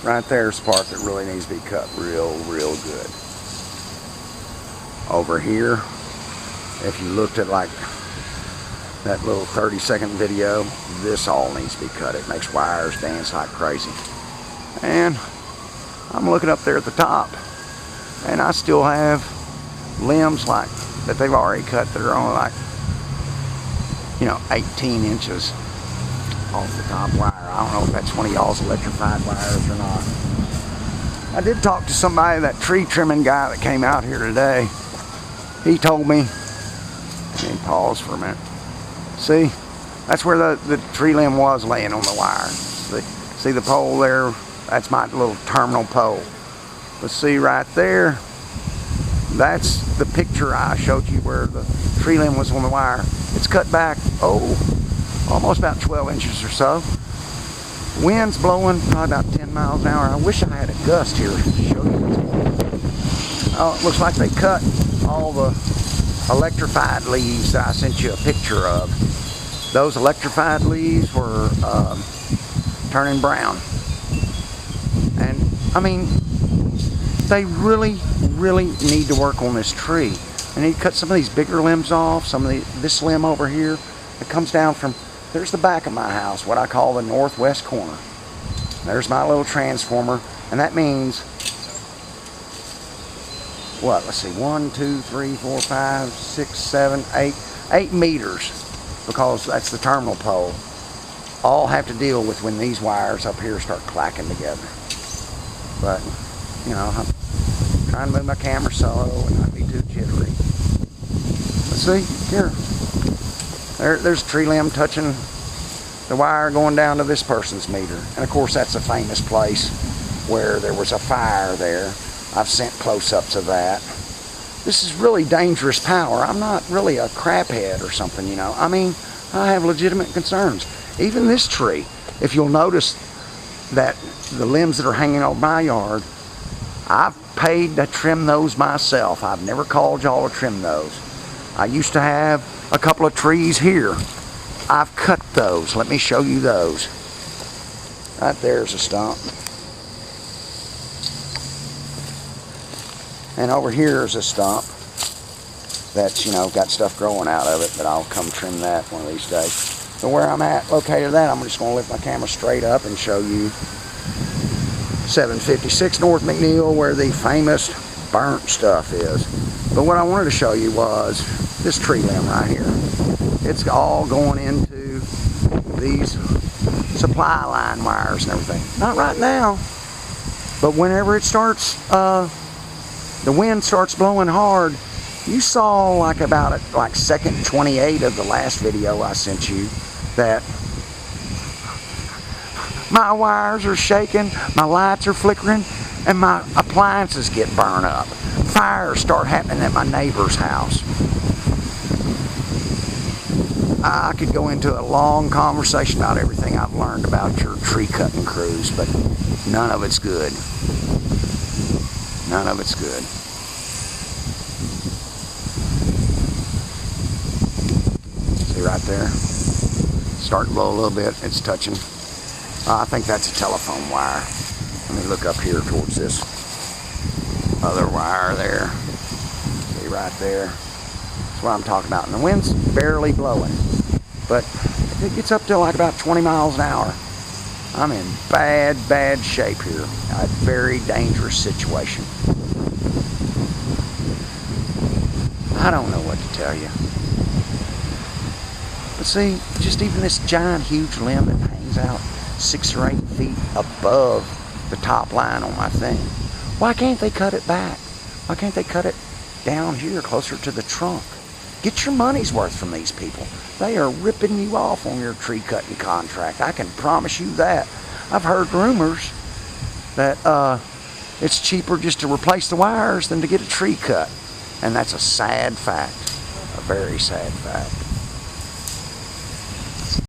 Right there's the part that really needs to be cut real good. Over here, if you looked at like that little 30-second video, this all needs to be cut. It makes wires dance like crazy. And I'm looking up there at the top, and I still have limbs like that they've already cut that are only like, you know, 18 inches off the top wire. I don't know if that's one of y'all's electrified wires or not. I did talk to somebody, that tree trimming guy that came out here today. He told me, let me pause for a minute. See, that's where the tree limb was laying on the wire. See the pole there? That's my little terminal pole. But see right there, that's the picture I showed you where the tree limb was on the wire. It's cut back, almost about 12 inches or so. Wind's blowing probably about 10 miles an hour. I wish I had a gust here to show you. Oh, it looks like they cut all the electrified leaves that I sent you a picture of. Those electrified leaves were turning brown. And I mean, they really need to work on this tree. They need to cut some of these bigger limbs off. This limb over here, it comes down from, there's the back of my house, what I call the northwest corner. There's my little transformer, and that means, what, let's see, 1, 2, 3, 4, 5, 6, 7, 8 meters, because that's the terminal pole. All have to deal with when these wires up here start clacking together. But, you know, I'm trying to move my camera slow and not be too jittery. Let's see, here. There's a tree limb touching the wire going down to this person's meter. And of course that's a famous place where there was a fire there. I've sent close-ups of that. This is really dangerous power. I'm not really a craphead or something, you know. I mean, I have legitimate concerns. Even this tree, if you'll notice that the limbs that are hanging over my yard, I've paid to trim those myself. I've never called y'all to trim those. I used to have a couple of trees here. I've cut those. Let me show you those. Right there's a stump. And over here is a stump that's, you know, got stuff growing out of it, but I'll come trim that one of these days. So where I'm at, located at, I'm just going to lift my camera straight up and show you 756 North McNeil, where the famous burnt stuff is. But what I wanted to show you was this tree limb right here. It's all going into these supply line wires and everything. Not right now, but whenever it starts, the wind starts blowing hard. You saw like about like second 28 of the last video I sent you that my wires are shaking, my lights are flickering, and my appliances get burned up. Fires start happening at my neighbor's house. I could go into a long conversation about everything I've learned about your tree cutting crews, but none of it's good. None of it's good. See right there? Starting to blow a little bit. It's touching. I think that's a telephone wire. Let me look up here towards this other wire there. See right there? That's what I'm talking about. And the wind's barely blowing, but if it gets up to like about 20 miles an hour, I'm in bad shape here. A very dangerous situation. I don't know what to tell you. But see, just even this giant, huge limb that hangs out 6 or 8 feet above the top line on my thing. Why can't they cut it back? Why can't they cut it down here closer to the trunk? Get your money's worth from these people. They are ripping you off on your tree cutting contract. I can promise you that. I've heard rumors that it's cheaper just to replace the wires than to get a tree cut. And that's a sad fact. A very sad fact.